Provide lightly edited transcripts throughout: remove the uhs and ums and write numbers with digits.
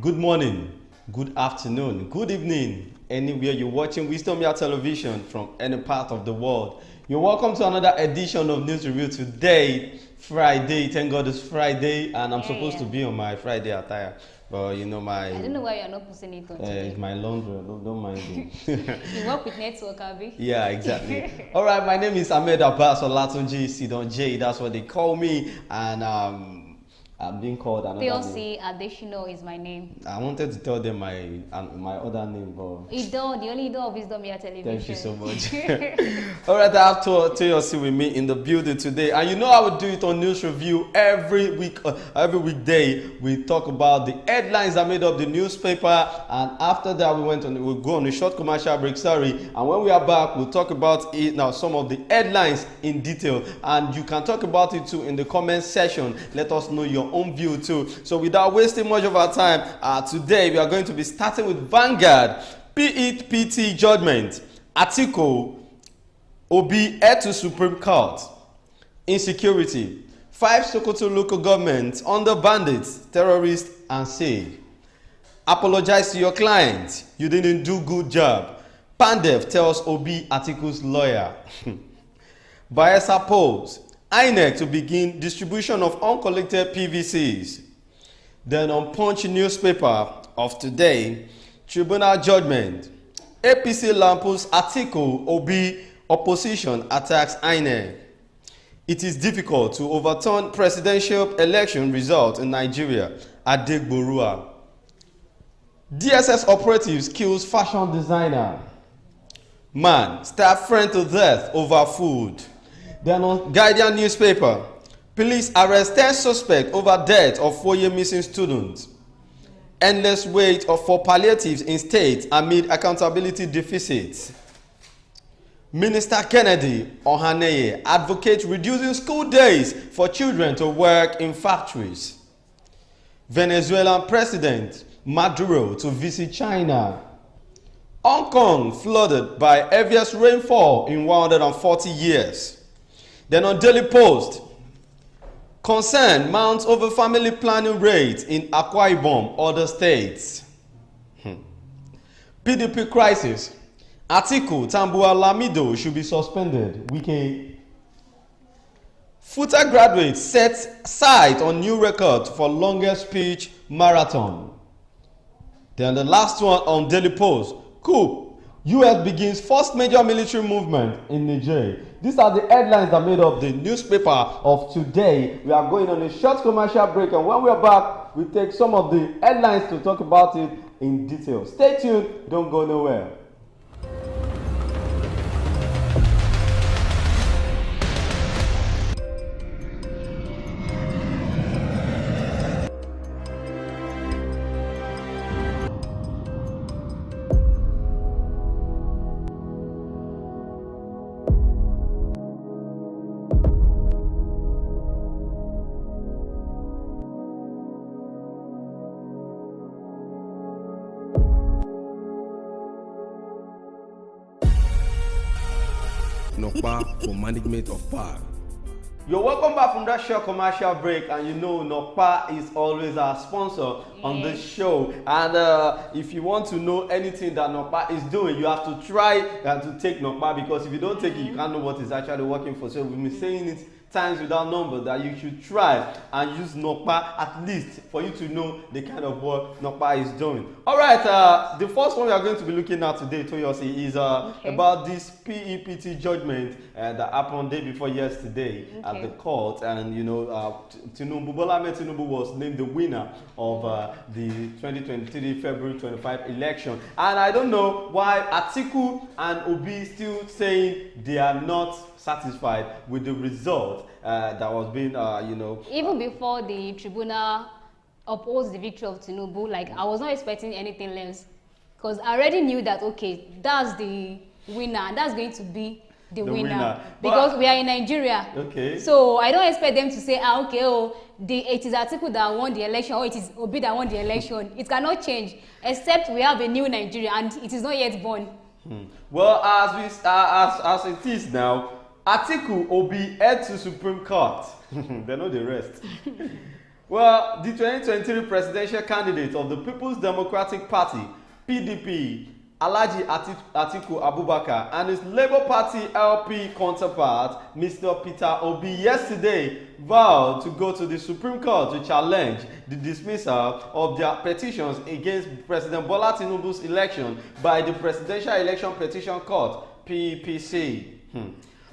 Good morning, good afternoon, good evening, anywhere you're watching Wisdom Yard Television from any part of the world. You're welcome to another edition of News Review today, Friday. Thank God it's Friday, and I'm supposed to be on my Friday attire. But you know I don't know why you're not putting it on today. It's my laundry, don't mind me. You work with network, Abby? Yeah, exactly. All right, my name is Ahmed Abbas Olatunji Sidon J. That's what they call me, and I'm being called another PLC Additional is my name. I wanted to tell them my other name, but Ido, the only Ido of Wisdom Yard Television. Thank you so much. All right, I have TLC with me in the building today, and you know I would do it on News Review every week, every weekday. We talk about the headlines that made up the newspaper, and after that we'll go on a short commercial break. And when we are back, we'll talk about it now, some of the headlines in detail, and you can talk about it too in the comment section. Let us know your own view too. So without wasting much of our time, today we are going to be starting with Vanguard. PDP judgment. Atiku, Obi head to Supreme Court. Insecurity. 5 Sokoto local governments under bandits, terrorists, and say, apologize to your client. You didn't do good job. Pandev tells Obi Atiku's lawyer. Bayelsa polls. INEC to begin distribution of uncollected PVCs. Then on Punch newspaper of today, tribunal judgment. APC lampoons Atiku, Obi, opposition attacks INEC. It is difficult to overturn presidential election result in Nigeria. Adegborua. DSS operatives kills fashion designer. Man stabbed friend to death over food. Then on Guardian newspaper, police arrest 10 suspects over death of 4-year missing students. Endless wait for palliatives in state amid accountability deficits. Minister Kennedy Ohaneye advocates reducing school days for children to work in factories. Venezuelan President Maduro to visit China. Hong Kong flooded by heaviest rainfall in 140 years. Then on Daily Post, concern mounts over family planning rates in Akwa Ibom, other states. PDP crisis. Atiku, Tambuwal, Lamido should be suspended. Wike. FUTA graduates set sight on new record for longest speech marathon. Then the last one on Daily Post. Coup. US begins first major military movement in Niger. These are the headlines that made up the newspaper of today. We are going on a short commercial break, and when we are back, we take some of the headlines to talk about it in detail. Stay tuned, don't go nowhere. Nokpa for management of power. You're welcome back from that short commercial break, and you know Nokpa is always our sponsor on this show. And if you want to know anything that Nokpa is doing, you have to try to take Nokpa, because if you don't take it, you can't know what is actually working for. So we've been saying it times without number that you should try and use Nokpa at least for you to know the kind of work Nokpa is doing. All right, the first one we are going to be looking at today, Toyosi, is about this PEPT judgment that happened day before yesterday at the court. And you know, Bola Ahmed Tinubu was named the winner of the 2023 February 25 election. And I don't know why Atiku and Obi still saying they are not satisfied with the result that was being, Even before the tribunal opposed the victory of Tinubu, like, I was not expecting anything less, because I already knew that, okay, that's the winner, and that's going to be the winner. Because we are in Nigeria. Okay. So I don't expect them to say, it is Atiku that won the election, or it is Obi that won the election. It cannot change, except we have a new Nigeria, and it is not yet born. Well, as it is now, Atiku, Obi head to Supreme Court. They know the rest. Well, the 2023 presidential candidate of the People's Democratic Party, PDP, Alhaji Atiku Abubakar, and his Labour Party LP counterpart, Mr. Peter Obi, yesterday vowed to go to the Supreme Court to challenge the dismissal of their petitions against President Bola Tinubu's election by the Presidential Election Petition Court, PPC.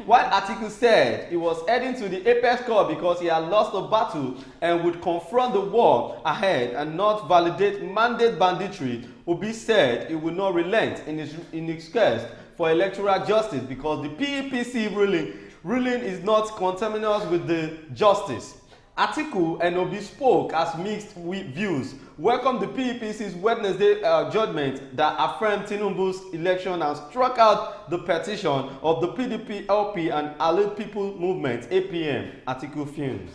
While Atiku said he was heading to the apex court because he had lost a battle and would confront the war ahead and not validate mandate banditry, Obi said he would not relent in his quest for electoral justice because the PPC ruling is not conterminous with the justice. Atiku and Obi spoke as mixed views, welcomed the PPC's Wednesday judgment that affirmed Tinubu's election and struck out the petition of the PDP LP and Allied People Movement APM. Atiku fumes.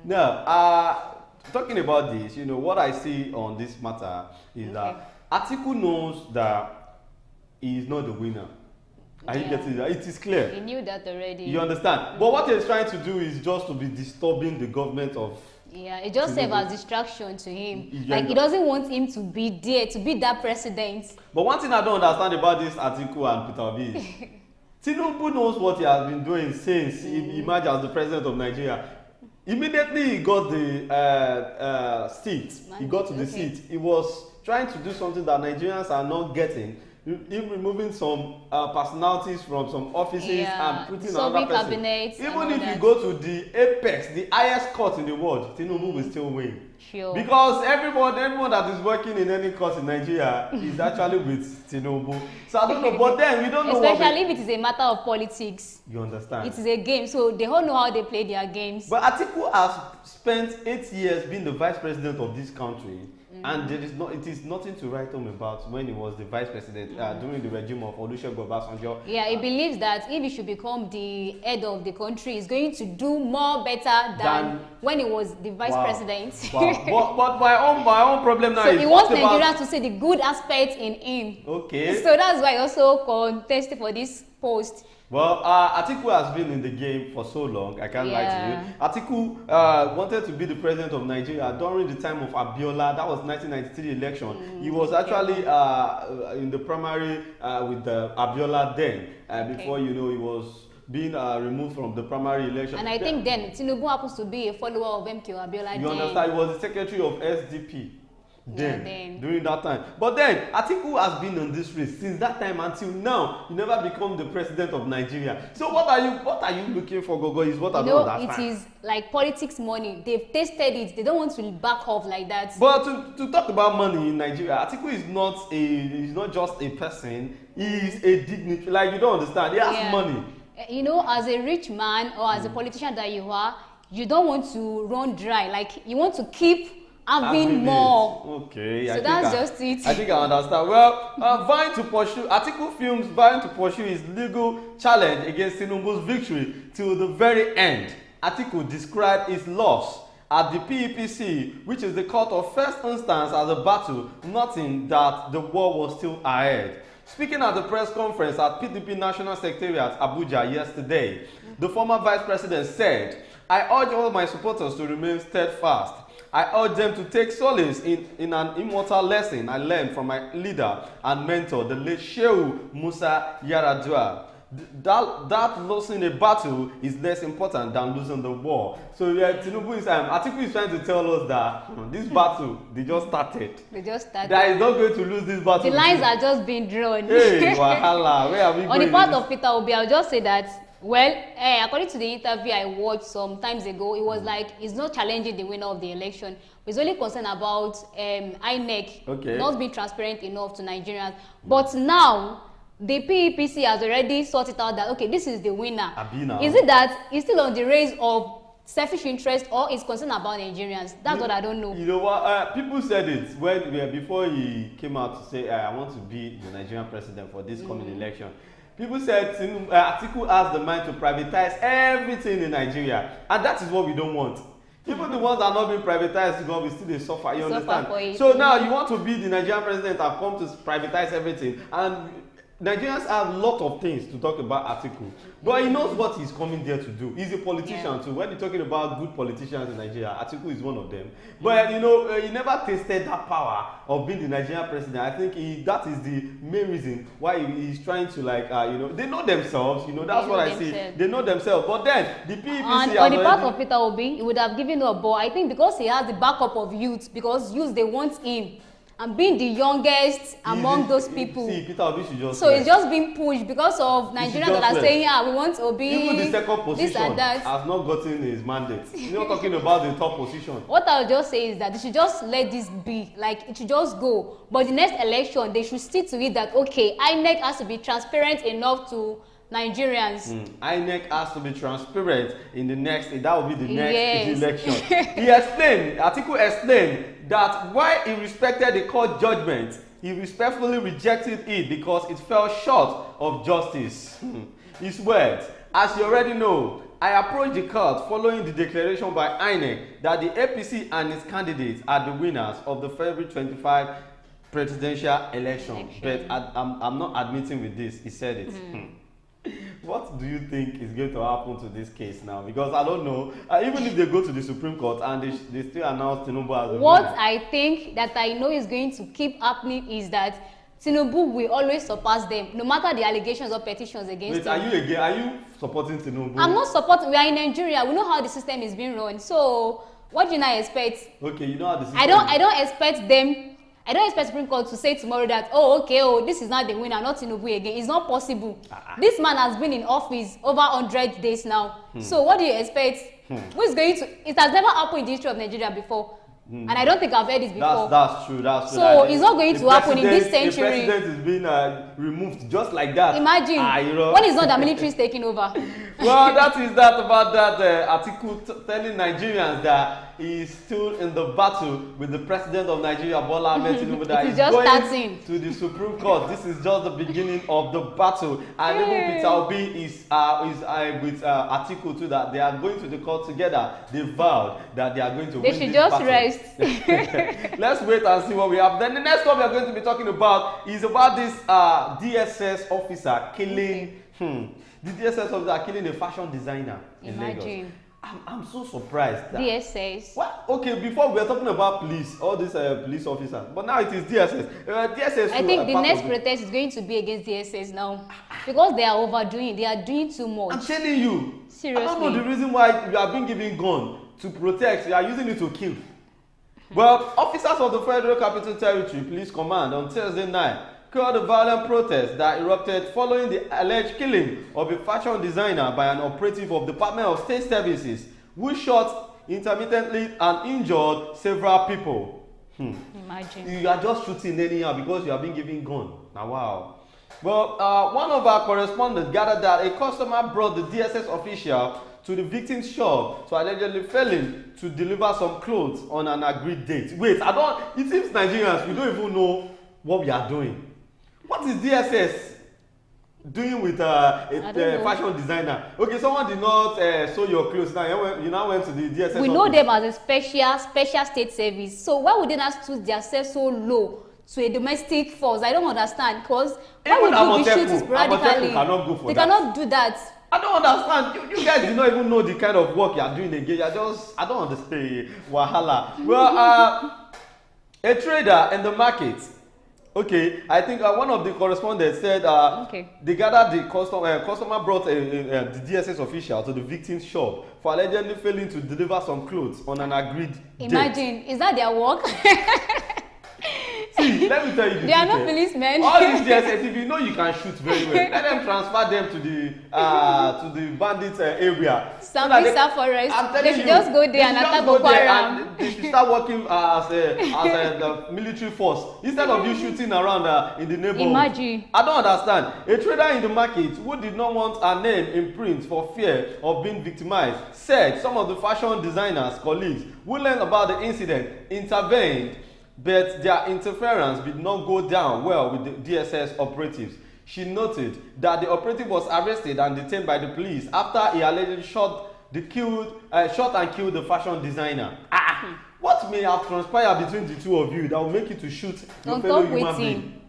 Now, talking about this, you know, what I see on this matter is that Atiku knows that he is not the winner. Are you getting that? It is clear. He knew that already. You understand? But what he's trying to do is just to be disturbing the government of... Yeah, it just serves as distraction to him. Like, he doesn't want him to be there, to be that president. But one thing I don't understand about this Atiku and Peter Obi is Tinubu knows what he has been doing since he emerged as the president of Nigeria. Immediately he got the seat. He got to the seat. He was trying to do something that Nigerians are not getting. Even removing some personalities from some offices and putting another person. Cabinets, even if you go to the apex, the highest court in the world, Tinubu will still win. Sure. Because everyone that is working in any court in Nigeria is actually with Tinubu. So I don't know, but then we don't know. Especially if it is a matter of politics. You understand? It is a game, so they all know how they play their games. But Atiku has spent 8 years being the vice president of this country. And it is nothing to write home about when he was the vice president during the regime of Olusegun Obasanjo. Yeah, he believes that if he should become the head of the country, he's going to do more better than when he was the vice president. Wow. but my own problem now so is... So he wants Nigerians to see the good aspects in him. Okay. So that's why he also contested for this post. Well, Atiku has been in the game for so long, I can't lie to you. Atiku wanted to be the president of Nigeria during the time of Abiola. That was 1993 election. He was actually in the primary with Abiola then, before, you know, he was being removed from the primary election. And I think then Tinubu happens to be a follower of MK Abiola. You understand? He was the secretary of SDP. During that time. But then Atiku has been on this race since that time until now. He never become the president of Nigeria. So what are you looking for, Gogo? Is what I don't understand. It is like politics money. They've tasted it. They don't want to back off like that. But to talk about money in Nigeria, Atiku is not just a person. He is a dignitary. Like, you don't understand. He has money. You know, as a rich man or as a politician that you are, you don't want to run dry. Like, you want to keep having more. Okay. So that's just it. I think I understand. Well, Atiku films vying to pursue his legal challenge against Tinubu's victory till the very end. Atiku described his loss at the PEPC, which is the court of first instance, as a battle, noting that the war was still ahead. Speaking at the press conference at PDP National Secretariat, Abuja, yesterday, the former vice president said, "I urge all my supporters to remain steadfast. I urge them to take solace in an immortal lesson I learned from my leader and mentor, the late Shehu Musa Yaradua. That losing a battle is less important than losing the war." So Tinubu Atiku is trying to tell us that this battle, they just started. That is not going to lose this battle. The lines are just being drawn. Hey, wahala, where are we going? On the part of Peter Obi, I'll just say that, well, according to the interview I watched some times ago, it was like he's not challenging the winner of the election. He's only concerned about INEC not being transparent enough to Nigerians. But now, the PEPC has already sorted out that, okay, this is the winner. Is it that he's still on the race of selfish interest or is concerned about Nigerians? That's what I don't know. You know what? People said it before he came out to say, I want to be the Nigerian president for this coming election. People said Atiku has the mind to privatize everything in Nigeria, and that is what we don't want. Even the ones that are not being privatized, we still suffer. You understand? So now you want to be the Nigerian president and come to privatize everything, and Nigerians have a lot of things to talk about Atiku, but he knows what he's coming there to do. He's a politician too. When you're talking about good politicians in Nigeria, Atiku is one of them. But you know, he never tasted that power of being the Nigerian president. I think that is the main reason why he's trying to you know, they know themselves. You know, that's what I see. They know themselves. But then the PDP on the part of Peter Obi, he would have given a ball. I think because he has the backup of youth, because youth they want him. And being the youngest among those people. See, Peter Obi should just. So it's just being pushed because of Nigerians that are saying, we want Obi. Even the second position has not gotten his mandate. You're not talking about the top position. What I'll just say is that they should just let this be. Like, it should just go. But the next election, they should stick to it that, okay, INEC has to be transparent enough to Nigerians. INEC has to be transparent in the next, that will be the next election. He explained, Atiku explained that while he respected the court judgment, he respectfully rejected it because it fell short of justice. His words, as you already know, I approached the court following the declaration by INEC that the APC and its candidates are the winners of the February 25 presidential election. But I'm not admitting with this, he said it. What do you think is going to happen to this case now? Because I don't know. Even if they go to the Supreme Court and they still announce Tinubu as the What winner. I think that I know is going to keep happening is that Tinubu will always surpass them, no matter the allegations or petitions against him. Are you supporting Tinubu? I'm not supporting. We are in Nigeria. We know how the system is being run. So what do you not expect? Okay, you know how the system. I don't expect them. I don't expect Supreme Court to say tomorrow that, this is not the winner, not Tinubu again. It's not possible. This man has been in office over 100 days now. So what do you expect? Who is going to? It has never happened in the history of Nigeria before. And I don't think I've heard this before. That's true. So it's not going to happen in this century. The president is being removed just like that. Imagine when it's not the military is taking over. Well, that is that about that article telling Nigerians that he is still in the battle with the president of Nigeria, Bola Ahmed Tinubu, that is going to the Supreme Court. This is just the beginning of the battle. And even Peter Obi is with Atiku too, that they are going to the court together. They vowed that they are going to win this battle. They should just rest. Let's wait and see what we have. Then the next one we are going to be talking about is about this DSS officer killing the DSS officer killing a fashion designer in Lagos. I'm so surprised. DSS. What? Okay, before we were talking about police, all these police officers, but now it is DSS. DSS. I think the next protest is going to be against DSS now, because they are overdoing. They are doing too much. I'm telling you. Seriously. I don't know the reason why you are being given gun to protect. You are using it to kill. Well, officers of the Federal Capital Territory Police Command on Thursday night called a violent protest that erupted following the alleged killing of a fashion designer by an operative of the Department of State Services who shot intermittently and injured several people. Imagine. You are just shooting anyhow because you are being given gun. Now, wow. Well, one of our correspondents gathered that a customer brought the DSS official to the victim's shop to allegedly failing to deliver some clothes on an agreed date. Wait, it seems Nigerians, we don't even know what we are doing. What is DSS doing with a fashion designer? Okay, someone did not sew your clothes. Now you now went to the DSS. We know them as a special state service. So why would they not stood themselves so low to a domestic force? I don't understand. Because why would you be shooting sporadically? They cannot do that. I don't understand. You guys do not even know the kind of work you are doing again. I don't understand. Wahala. Well, a trader in the market. Okay, I think one of the correspondents said they gathered the customer brought the DSS official to the victim's shop for allegedly failing to deliver some clothes on an agreed date. Imagine, is that their work? See, let me tell you the They are not policemen. All these DSS, if you know you can shoot very well, let them transfer them to the bandit area. Sambisa forest. They should just go there and attack Boko Haram. They should start working as a military force instead of you shooting around in the neighborhood. Imagine. I don't understand. A trader in the market who did not want her name in print for fear of being victimized said some of the fashion designers' colleagues who learned about the incident intervened, but their interference did not go down well with the DSS operatives. She noted that the operative was arrested and detained by the police after he allegedly shot and killed the fashion designer. What may have transpired between the two of you that will make you to shoot your fellow human being?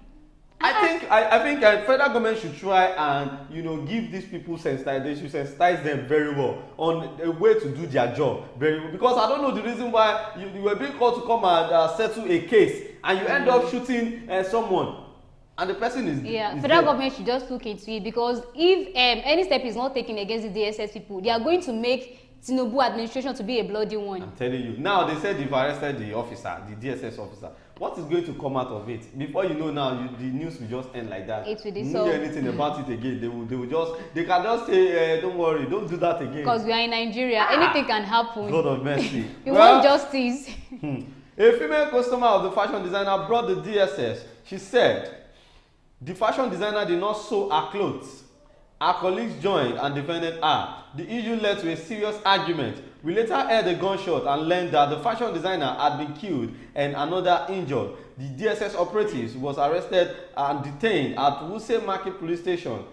I think federal government should try and give these people sensitize. They should sensitize them very well on a way to do their job very well, because I don't know the reason why you were being called to come and settle a case and you end up shooting someone and the person is federal dead. government should just look into it, because if any step is not taken against the DSS people, they are going to make Tinubu administration to be a bloody one. I'm telling you. Now they said they've arrested the officer, the DSS officer. What is going to come out of it? Before you know now, the news will just end like that. It will you don't hear anything about it again. They can just say, don't worry, don't do that again. Because we are in Nigeria, anything can happen. God of mercy. You want justice. A female customer of the fashion designer brought the DSS. She said the fashion designer did not sew her clothes. Her colleagues joined and defended her. The issue led to a serious argument. We later heard a gunshot and learned that the fashion designer had been killed and another injured. The DSS operatives was arrested and detained at Wuse Market Police Station.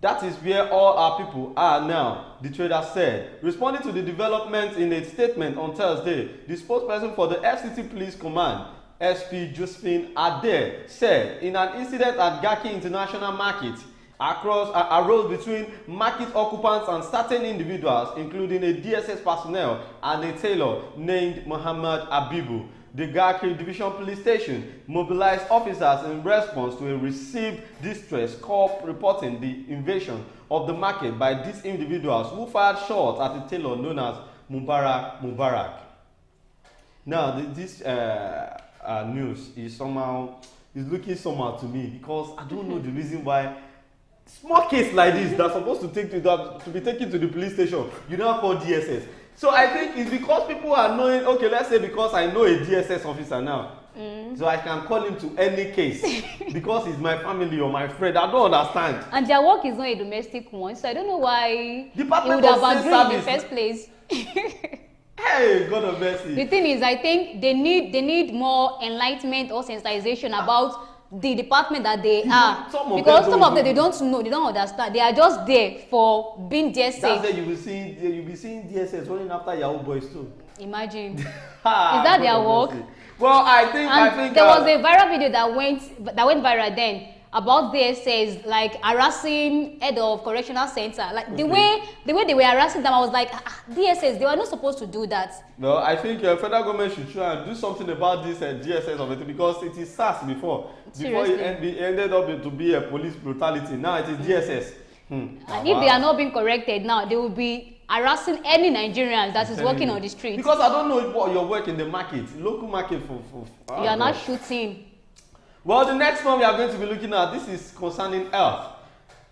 That is where all our people are now, the trader said. Responding to the development in a statement on Thursday, the spokesperson for the FCT Police Command, SP Josephine Ade, said in an incident at Garki International Market, arose between market occupants and certain individuals, including a DSS personnel and a tailor named Muhammad Abibu. The Garki Division Police Station mobilized officers in response to a received distress call reporting the invasion of the market by these individuals who fired shots at a tailor known as Mubarak. Now, this news is looking somehow to me, because I don't know the reason why small case like this that's supposed to be taken to the police station, you now call DSS. So I think it's because people are knowing, okay, let's say because I know a DSS officer now, so I can call him to any case because he's my family or my friend. I don't understand. And their work is not a domestic one, so I don't know why Department it would of have State agreed in the Service. first place. Hey, God of mercy. The thing is, I think they need more enlightenment or sensitization about the department that they are, because some of them they don't know, they don't understand. They are just there for being their sake. That's why you'll be seeing DSS running after Yahoo boys too. Imagine. Is that their work? Well, I think there was a viral video that went viral then about DSS like harassing head of correctional center. Like the way they were harassing them, I was like, DSS, they were not supposed to do that. Well, I think federal government should try and do something about this DSS of it, because it is SARS before it ended up to be a police brutality. Now it is DSS. And if they are not being corrected now, they will be harassing any Nigerians that is working on the street. Because I don't know what your work in the market, local market for you are not shooting. Well, the next one we are going to be looking at, this is concerning health.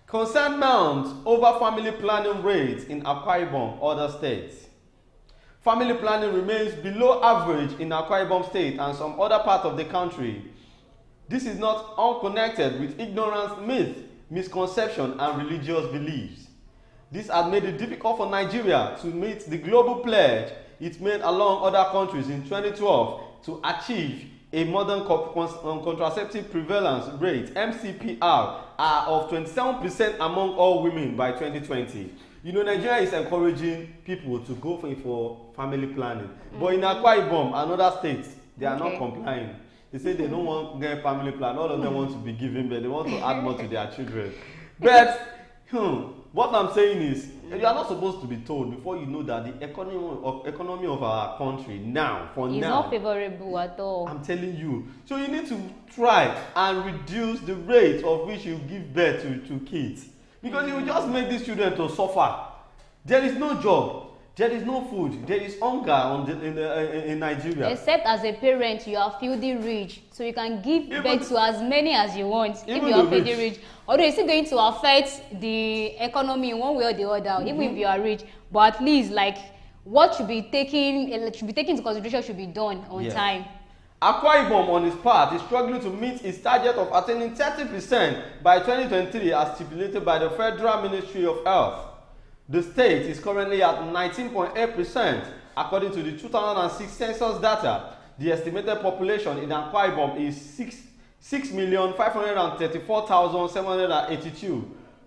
Concern mounts over family planning rates in Akwa Ibom, other states. Family planning remains below average in Akwa Ibom state and some other parts of the country. This is not unconnected with ignorance, myth, misconception, and religious beliefs. This has made it difficult for Nigeria to meet the global pledge it made along other countries in 2012 to achieve a modern contraceptive prevalence rate, MCPR, of 27% among all women by 2020. You know, Nigeria is encouraging people to go for family planning. But in Akwa Ibom and other states, they are not complying. They say they don't want to get family plan. All of them want to be given, but they want to add more to their children. But what I'm saying is, you are not supposed to be told before you know that the economy of our country now, it's not favorable at all. I'm telling you. So you need to try and reduce the rate of which you give birth to kids, because you will just make these children to suffer. There is no job. There is no food. There is hunger in Nigeria. Except as a parent, you are filthy rich, so you can give birth to as many as you want if you are filthy rich. Although it's still going to affect the economy in one way or the other, even if you are rich. But at least, like, what should be taken into consideration should be done on time. Akwa Ibom, on its part, is struggling to meet its target of attaining 30% by 2023 as stipulated by the Federal Ministry of Health. The state is currently at 19.8%. According to the 2006 census data, the estimated population in Akwa Ibom is 6,534,782.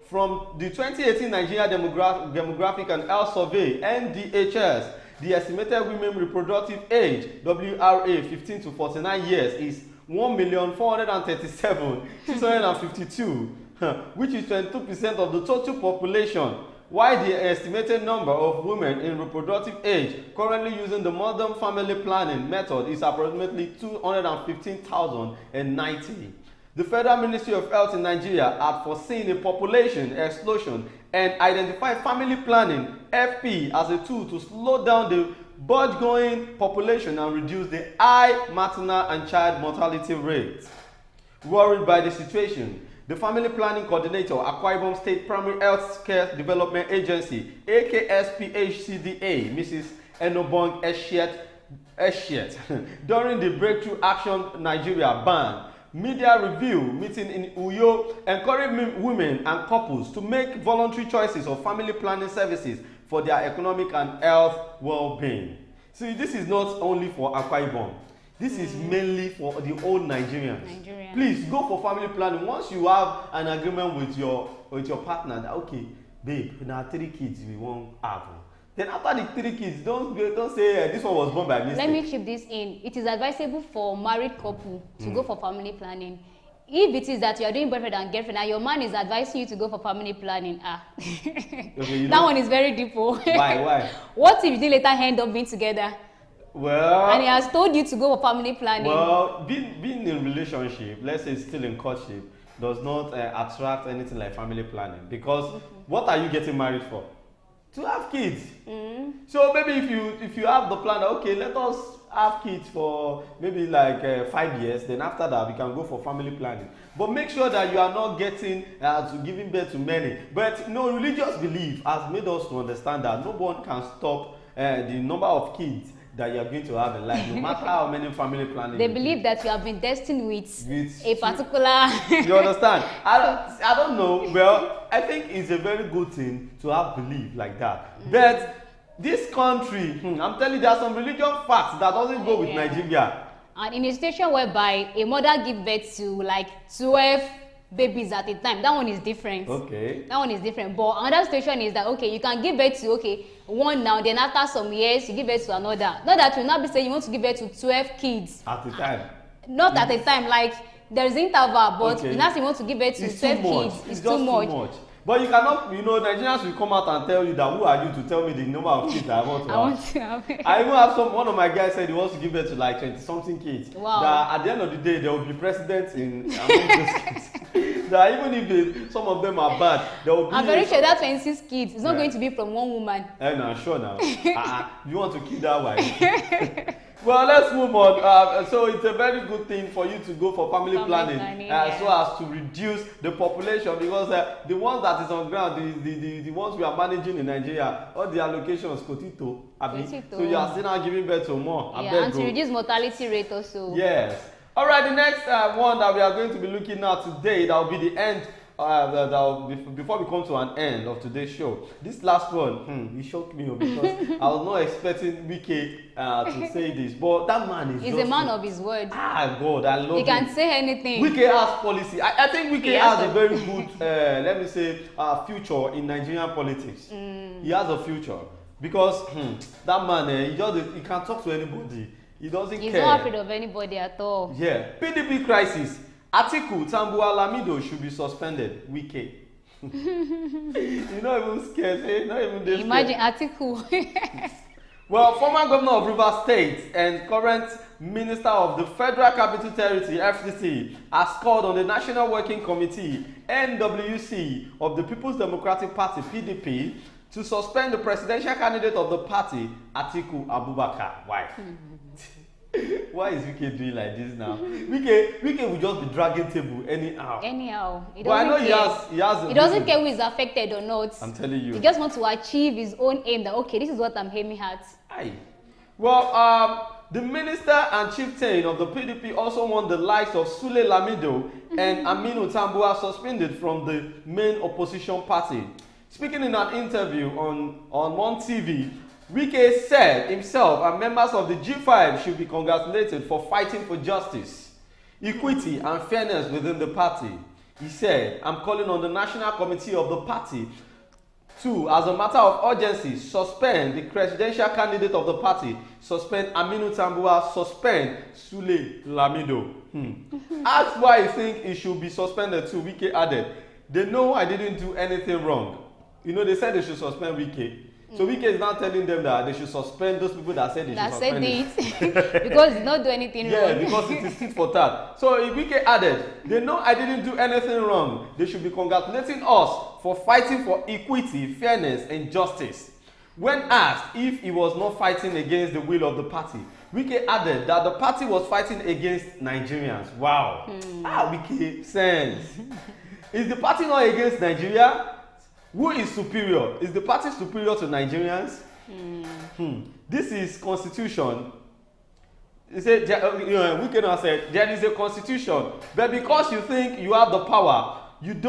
From the 2018 Nigeria Demographic and Health Survey, NDHS, the estimated women reproductive age, WRA, 15 to 49 years is 1,437,652, which is 22% of the total population, while the estimated number of women in reproductive age currently using the modern family planning method is approximately 215,090. The Federal Ministry of Health in Nigeria had foreseen a population explosion and identified family planning (FP) as a tool to slow down the burgeoning population and reduce the high maternal and child mortality rates. Worried by the situation, the Family Planning Coordinator, Akwa Ibom State Primary Health Care Development Agency, AKSPHCDA, Mrs. Enobong Eshiet, during the Breakthrough Action Nigeria ban media review meeting in Uyo, encouraged women and couples to make voluntary choices of family planning services for their economic and health well-being. See, this is not only for Akwa Ibom. This is mainly for the old Nigerians. Please go for family planning. Once you have an agreement with your partner that, okay, babe, now 3 kids we won't have. Then after the 3 kids, don't say this one was born by mistake. Let me chip this in. It is advisable for married couple to go for family planning. If it is that you are doing boyfriend and girlfriend and your man is advising you to go for family planning, okay, that one is very deep. Why? What if you did later end up being together? Well, and he has told you to go for family planning. Well, being in relationship, let's say still in courtship, does not attract anything like family planning, because what are you getting married for? To have kids. So maybe if you have the plan, okay, let us have kids for maybe like 5 years, then after that we can go for family planning. But make sure that you are not getting to giving birth to many. But no, religious belief has made us to understand that no one can stop the number of kids that you are going to have in life, no matter how many family planning. They believe that you have been destined with a particular. You understand? I don't know. Well, I think it's a very good thing to have belief like that. But this country, I'm telling you, there are some religion facts that doesn't go with Nigeria. And in a situation whereby a mother gives birth to like 12 babies at a time, that one is different. Okay. That one is different. But another situation is that, okay, you can give birth to, one now, then after some years, you give birth to another. Not that you will not be saying you want to give birth to 12 kids. At a time. Not at a time. Like, there's interval, but you now say you want to give birth to 12 kids. It's too much. But you cannot, Nigerians will come out and tell you that, who are you to tell me the number of kids I want to have? I even have one of my guys said he wants to give birth to like 20-something kids. Wow. That at the end of the day, there will be presidents in among those kids. That even if some of them are bad, there will be. I'm very sure that 26 kids is not going to be from one woman. No, sure now. You want to kill that wife? Well, let's move on. So it's a very good thing for you to go for family planning so as to reduce the population, because the ones that is on ground, the ones we are managing in Nigeria, all the allocations, Kotito, so you are still now giving birth to more. And to reduce mortality rate also. Yes. All right, the next one that we are going to be looking at today, that will be the end. Before we come to an end of today's show, this last one, it shocked me because I was not expecting Wike to say this, but that man is. He's a man of his word. God, I love him. He can say anything. Wike has policy. I think Wike has a very good, let me say, future in Nigerian politics. He has a future because that man, he can talk to anybody. He doesn't care. He's not afraid of anybody at all. Yeah. PDP crisis. Atiku, Tambuwal, lamido should be suspended. Wike. You're not even scared, eh? Not even this. Imagine Atiku. Well, former governor of Rivers State and current minister of the Federal Capital Territory, FCT, has called on the National Working Committee, NWC, of the People's Democratic Party, PDP, to suspend the presidential candidate of the party, Atiku Abubakar. Why? Why is Wike doing like this now? Wike will just be dragging table anyhow. He but I know he has he doesn't care who is affected or not. I'm telling you. He just wants to achieve his own aim that, okay, this is what I'm aiming at. Aye. Well, the minister and chieftain of the PDP also want the likes of Sule Lamido and Aminu Tambuwal suspended from the main opposition party. Speaking in an interview on One TV, Wike said himself and members of the G5 should be congratulated for fighting for justice, equity and fairness within the party. He said, I'm calling on the National Committee of the party to, as a matter of urgency, suspend the presidential candidate of the party, suspend Aminu Tambuwal, suspend Sule Lamido. Asked why he think he should be suspended too, Wike added, they know I didn't do anything wrong. You know, they said they should suspend Wike. So Wike is now telling them that they should suspend those people that said they should suspend it. Because he not do anything wrong. Yeah, because it is tit for tat. So Wike added, they know I didn't do anything wrong. They should be congratulating us for fighting for equity, fairness, and justice. When asked if he was not fighting against the will of the party, Wike added that the party was fighting against Nigerians. Wow. Wike, sense. Is the party not against Nigeria? Who is superior? Is the party superior to Nigerians? This is constitution. He said, Wike now said, there is a constitution, but because you think you have the power, you don't